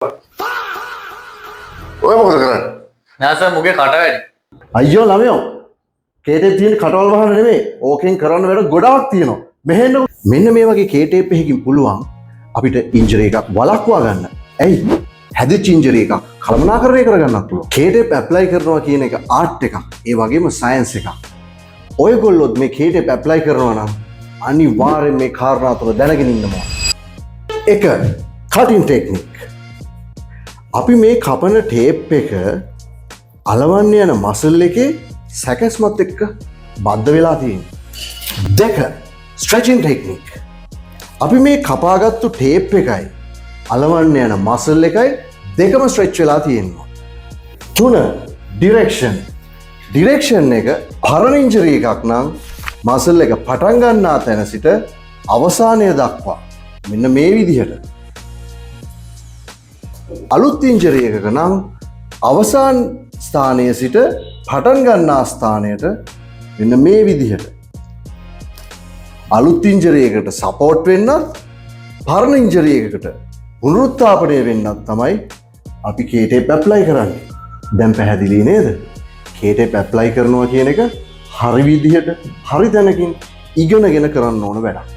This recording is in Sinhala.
ඔය මොකද කරන්නේ? නෑ සර් මුගේ කට වැඩි. අයියෝ ළමයෝ කේටේප් තියෙන කටවල් වහන්න නෙමෙයි. ඕකෙන් කරන්න වැඩ ගොඩාක් තියෙනවා. මෙහෙන්න මෙන්න මේ වගේ කේටේප් එකකින් පුළුවන් අපිට ඉන්ජරි එකක් වළක්වා ගන්න. ඇයි? හැදිච්ච ඉන්ජරි එකක් කළමනාකරණය කරගන්නත් පුළුවන්. කේටේප් ඇප්ලයි කරනවා කියන එක ආර්ට් එකක්. ඒ වගේම සයන්ස් එකක්. ඔයගොල්ලොත් මේ කේටේප් ඇප්ලයි කරනවා නම් අනිවාර්යෙන් මේ කාරණා තුන දැනගෙන ඉන්න ඕන. 1. කටින් ටෙක්නික්. අපි මේ කපන ටේප් එක අලවන්න යන මසල් එකේ සැකස්මත් එක්ක බද්ධ වෙලා තියෙනවා. 2. Stretching technique. අපි මේ කපාගත්තු ටේප් එකයි අලවන්න යන මසල් එකයි දෙකම ස්ට්‍රෙච් වෙලා තියෙනවා. 3. ඩිරෙක්ෂන්. ඩිරෙක්ෂන් එක පරණ ඉන්ජරි එකක් නම් මසල් එක පටන් ගන්නා තැන සිට අවසානය දක්වා මෙන්න මේ විදිහට. අලුත් ඉන්ජරි එකක නම් අවසාන ස්ථානය සිට පටන් ගන්නා ස්ථානයට මෙන්න මේ විදිහට. අලුත් ඉන්ජරි එකකට සපෝට් වෙන්නත් පරණ ඉන්ජරි එකකට පුනරුත්ථාපනය වෙන්නත් තමයි අපි කේටේප් ඇප්ලයි කරන්නේ. දැන් පැහැදිලි නේද? කේටේප් ඇප්ලයි කරනවා කියන එක හරි විදිහට හරි තැනකින් ඉගෙනගෙන කරන්න ඕන වැඩක්.